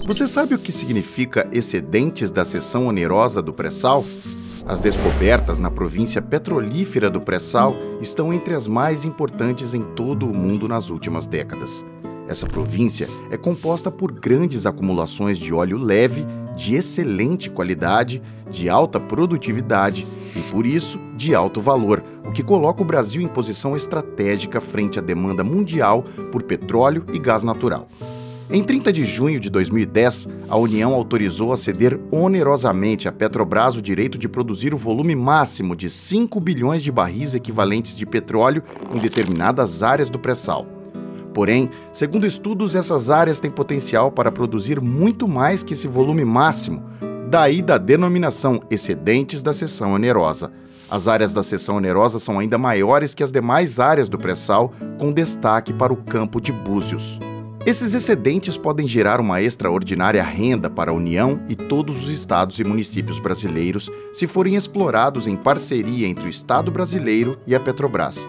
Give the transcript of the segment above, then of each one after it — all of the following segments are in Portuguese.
Você sabe o que significa excedentes da seção onerosa do pré-sal? As descobertas na província petrolífera do pré-sal estão entre as mais importantes em todo o mundo nas últimas décadas. Essa província é composta por grandes acumulações de óleo leve, de excelente qualidade, de alta produtividade e, por isso, de alto valor, o que coloca o Brasil em posição estratégica frente à demanda mundial por petróleo e gás natural. Em 30 de junho de 2010, a União autorizou a ceder onerosamente à Petrobras o direito de produzir o volume máximo de 5 bilhões de barris equivalentes de petróleo em determinadas áreas do pré-sal. Porém, segundo estudos, essas áreas têm potencial para produzir muito mais que esse volume máximo, daí da denominação excedentes da seção onerosa. As áreas da seção onerosa são ainda maiores que as demais áreas do pré-sal, com destaque para o campo de Búzios. Esses excedentes podem gerar uma extraordinária renda para a União e todos os estados e municípios brasileiros se forem explorados em parceria entre o Estado brasileiro e a Petrobras.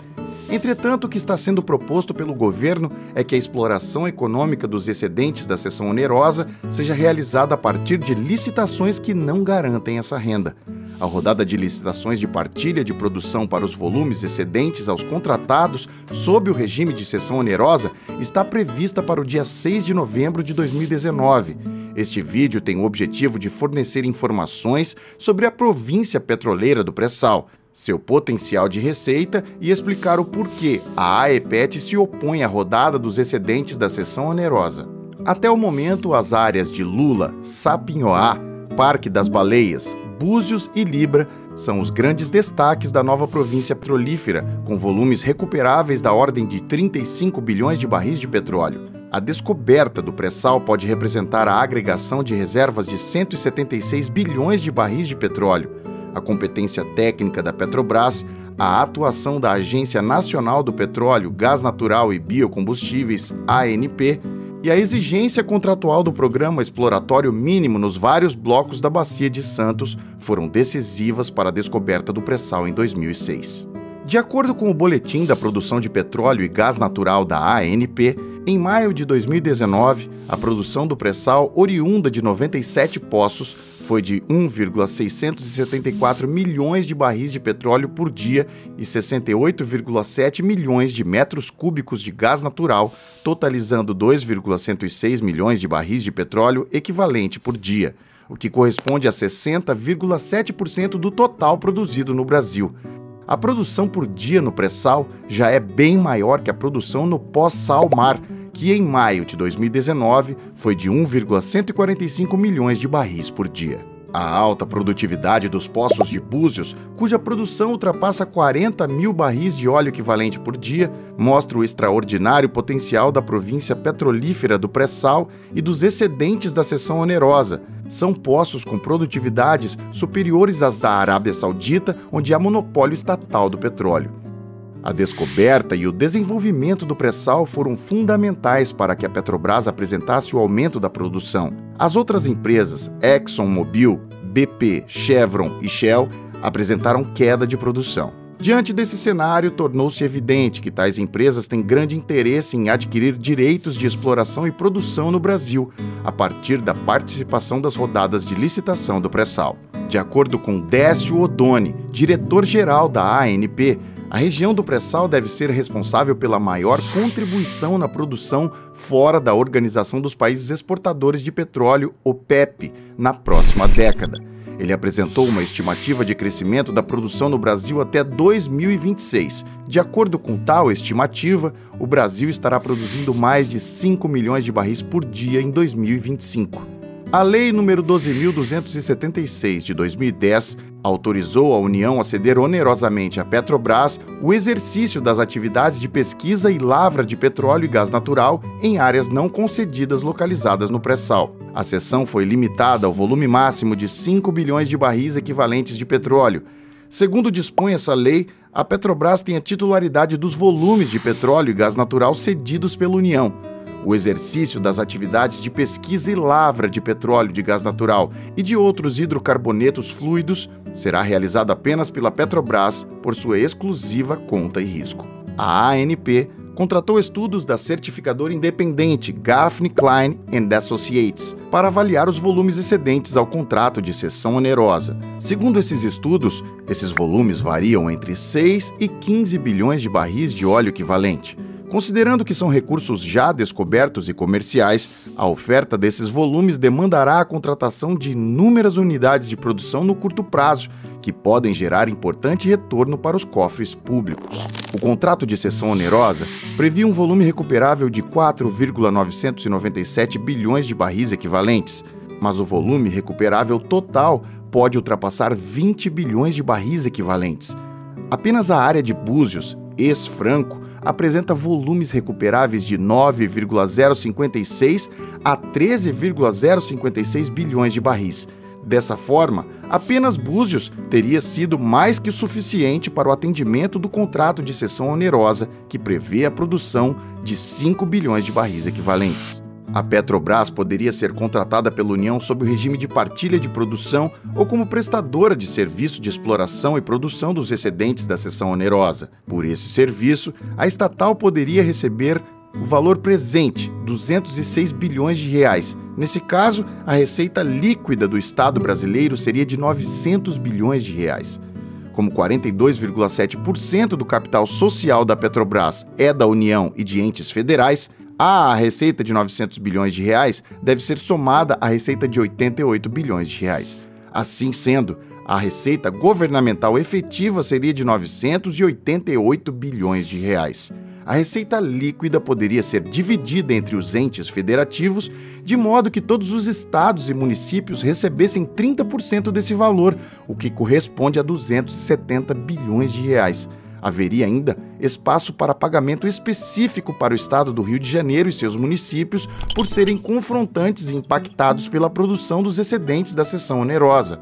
Entretanto, o que está sendo proposto pelo governo é que a exploração econômica dos excedentes da seção onerosa seja realizada a partir de licitações que não garantem essa renda. A rodada de licitações de partilha de produção para os volumes excedentes aos contratados sob o regime de seção onerosa está prevista para o dia 6 de novembro de 2019. Este vídeo tem o objetivo de fornecer informações sobre a província petroleira do pré-sal, seu potencial de receita e explicar o porquê a AEPET se opõe à rodada dos excedentes da seção onerosa. Até o momento, as áreas de Lula, Sapinhoá, Parque das Baleias, Búzios e Libra são os grandes destaques da nova província petrolífera, com volumes recuperáveis da ordem de 35 bilhões de barris de petróleo. A descoberta do pré-sal pode representar a agregação de reservas de 176 bilhões de barris de petróleo. A competência técnica da Petrobras, a atuação da Agência Nacional do Petróleo, Gás Natural e Biocombustíveis, ANP, e a exigência contratual do Programa Exploratório Mínimo nos vários blocos da Bacia de Santos foram decisivas para a descoberta do pré-sal em 2006. De acordo com o Boletim da Produção de Petróleo e Gás Natural da ANP, em maio de 2019, a produção do pré-sal, oriunda de 97 poços, foi de 1,674 milhões de barris de petróleo por dia e 68,7 milhões de metros cúbicos de gás natural, totalizando 2,106 milhões de barris de petróleo equivalente por dia, o que corresponde a 60,7% do total produzido no Brasil. A produção por dia no pré-sal já é bem maior que a produção no pós-sal-mar, que em maio de 2019 foi de 1,145 milhões de barris por dia. A alta produtividade dos poços de Búzios, cuja produção ultrapassa 40 mil barris de óleo equivalente por dia, mostra o extraordinário potencial da província petrolífera do pré-sal e dos excedentes da seção onerosa. São poços com produtividades superiores às da Arábia Saudita, onde há monopólio estatal do petróleo. A descoberta e o desenvolvimento do pré-sal foram fundamentais para que a Petrobras apresentasse o aumento da produção. As outras empresas, ExxonMobil, BP, Chevron e Shell, apresentaram queda de produção. Diante desse cenário, tornou-se evidente que tais empresas têm grande interesse em adquirir direitos de exploração e produção no Brasil, a partir da participação das rodadas de licitação do pré-sal. De acordo com Décio Odoni, diretor-geral da ANP, a região do pré-sal deve ser responsável pela maior contribuição na produção fora da Organização dos Países Exportadores de Petróleo, OPEP, na próxima década. Ele apresentou uma estimativa de crescimento da produção no Brasil até 2026. De acordo com tal estimativa, o Brasil estará produzindo mais de 5 milhões de barris por dia em 2025. A Lei nº 12.276 de 2010 autorizou a União a ceder onerosamente à Petrobras o exercício das atividades de pesquisa e lavra de petróleo e gás natural em áreas não concedidas localizadas no pré-sal. A cessão foi limitada ao volume máximo de 5 bilhões de barris equivalentes de petróleo. Segundo dispõe essa lei, a Petrobras tem a titularidade dos volumes de petróleo e gás natural cedidos pela União. O exercício das atividades de pesquisa e lavra de petróleo, de gás natural e de outros hidrocarbonetos fluidos será realizado apenas pela Petrobras por sua exclusiva conta e risco. A ANP contratou estudos da certificadora independente Gaffney Klein Associates para avaliar os volumes excedentes ao contrato de cessão onerosa. Segundo esses estudos, esses volumes variam entre 6 e 15 bilhões de barris de óleo equivalente. Considerando que são recursos já descobertos e comerciais, a oferta desses volumes demandará a contratação de inúmeras unidades de produção no curto prazo, que podem gerar importante retorno para os cofres públicos. O contrato de cessão onerosa previa um volume recuperável de 4,997 bilhões de barris equivalentes, mas o volume recuperável total pode ultrapassar 20 bilhões de barris equivalentes. Apenas a área de Búzios, ex-Franco, apresenta volumes recuperáveis de 9,056 a 13,056 bilhões de barris. Dessa forma, apenas Búzios teria sido mais que o suficiente para o atendimento do contrato de cessão onerosa, que prevê a produção de 5 bilhões de barris equivalentes. A Petrobras poderia ser contratada pela União sob o regime de partilha de produção ou como prestadora de serviço de exploração e produção dos excedentes da cessão onerosa. Por esse serviço, a estatal poderia receber o valor presente, 206 bilhões de reais. Nesse caso, a receita líquida do Estado brasileiro seria de 900 bilhões de reais. Como 42,7% do capital social da Petrobras é da União e de entes federais, a receita de 900 bilhões de reais deve ser somada à receita de 88 bilhões de reais. Assim sendo, a receita governamental efetiva seria de 988 bilhões de reais. A receita líquida poderia ser dividida entre os entes federativos, de modo que todos os estados e municípios recebessem 30% desse valor, o que corresponde a 270 bilhões de reais. Haveria ainda espaço para pagamento específico para o estado do Rio de Janeiro e seus municípios por serem confrontantes e impactados pela produção dos excedentes da cessão onerosa.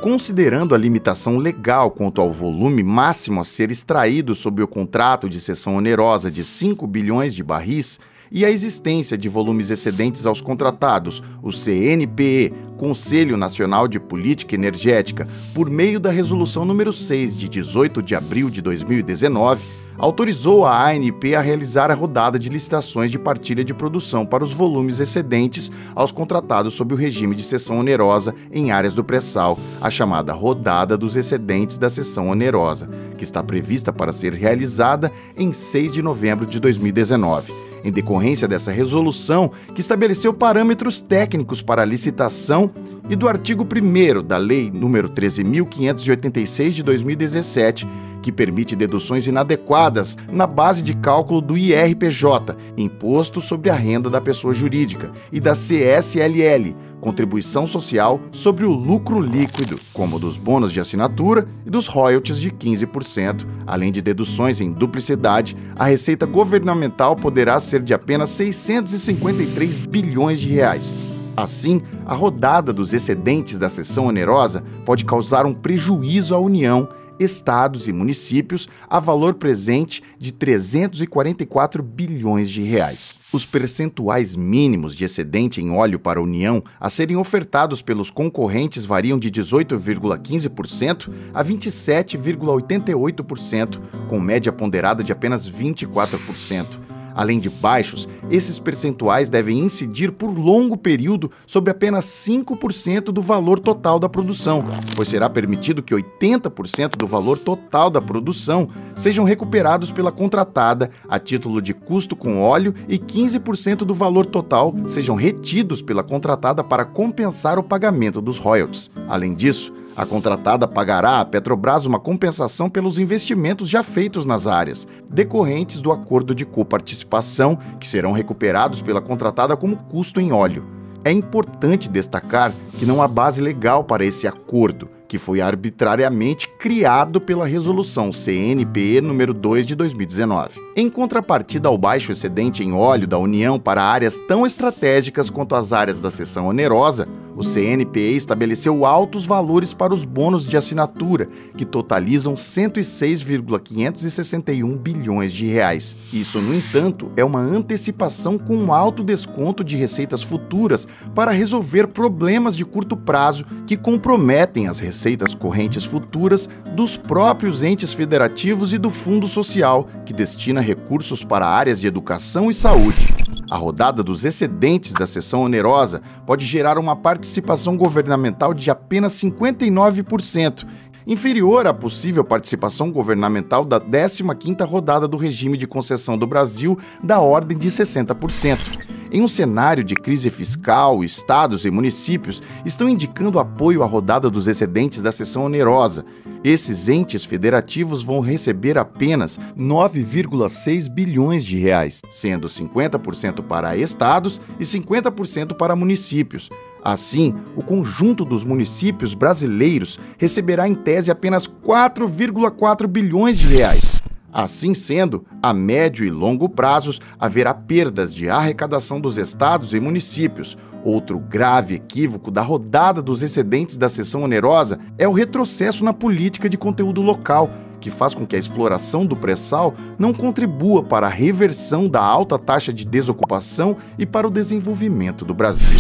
Considerando a limitação legal quanto ao volume máximo a ser extraído sob o contrato de cessão onerosa de 5 bilhões de barris e a existência de volumes excedentes aos contratados, o CNPE, Conselho Nacional de Política Energética, por meio da Resolução número 6 de 18 de abril de 2019, autorizou a ANP a realizar a rodada de licitações de partilha de produção para os volumes excedentes aos contratados sob o regime de cessão onerosa em áreas do pré-sal, a chamada Rodada dos Excedentes da Cessão Onerosa, que está prevista para ser realizada em 6 de novembro de 2019. Em decorrência dessa resolução, que estabeleceu parâmetros técnicos para a licitação, e do artigo 1º da Lei nº 13.586 de 2017, que permite deduções inadequadas na base de cálculo do IRPJ, Imposto sobre a Renda da Pessoa Jurídica, e da CSLL, Contribuição Social sobre o Lucro Líquido, como dos bônus de assinatura e dos royalties de 15%, além de deduções em duplicidade. A receita governamental poderá ser de apenas 653 bilhões de reais. Assim, a rodada dos excedentes da cessão onerosa pode causar um prejuízo à União, estados e municípios a valor presente de 344 bilhões de reais. Os percentuais mínimos de excedente em óleo para a União a serem ofertados pelos concorrentes variam de 18,15% a 27,88%, com média ponderada de apenas 24%. Além de baixos, esses percentuais devem incidir por longo período sobre apenas 5% do valor total da produção, pois será permitido que 80% do valor total da produção sejam recuperados pela contratada a título de custo com óleo e 15% do valor total sejam retidos pela contratada para compensar o pagamento dos royalties. Além disso, a contratada pagará à Petrobras uma compensação pelos investimentos já feitos nas áreas, decorrentes do acordo de coparticipação, que serão recuperados pela contratada como custo em óleo. É importante destacar que não há base legal para esse acordo, que foi arbitrariamente criado pela Resolução CNPE número 2 de 2019. Em contrapartida ao baixo excedente em óleo da União para áreas tão estratégicas quanto as áreas da cessão onerosa, O CNPE estabeleceu altos valores para os bônus de assinatura, que totalizam 106,561 bilhões de reais. Isso, no entanto, é uma antecipação com um alto desconto de receitas futuras para resolver problemas de curto prazo que comprometem as receitas correntes futuras dos próprios entes federativos e do Fundo Social, que destina recursos para áreas de educação e saúde. A rodada dos excedentes da seção onerosa pode gerar uma participação governamental de apenas 59%, inferior à possível participação governamental da 15ª rodada do regime de concessão do Brasil, da ordem de 60%. Em um cenário de crise fiscal, estados e municípios estão indicando apoio à rodada dos excedentes da seção onerosa. Esses entes federativos vão receber apenas 9,6 bilhões de reais, sendo 50% para estados e 50% para municípios. Assim, o conjunto dos municípios brasileiros receberá em tese apenas 4,4 bilhões de reais. Assim sendo, a médio e longo prazos haverá perdas de arrecadação dos estados e municípios. Outro grave equívoco da rodada dos excedentes da seção onerosa é o retrocesso na política de conteúdo local, que faz com que a exploração do pré-sal não contribua para a reversão da alta taxa de desocupação e para o desenvolvimento do Brasil.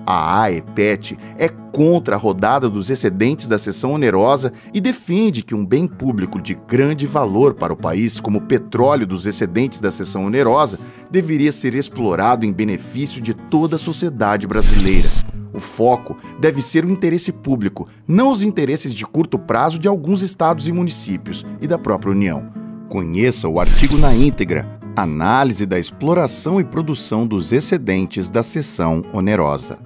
A AEPET é contra a rodada dos excedentes da seção onerosa e defende que um bem público de grande valor para o país, como o petróleo dos excedentes da seção onerosa, deveria ser explorado em benefício de toda a sociedade brasileira. O foco deve ser o interesse público, não os interesses de curto prazo de alguns estados e municípios e da própria União. Conheça o artigo na íntegra: Análise da exploração e produção dos excedentes da seção onerosa.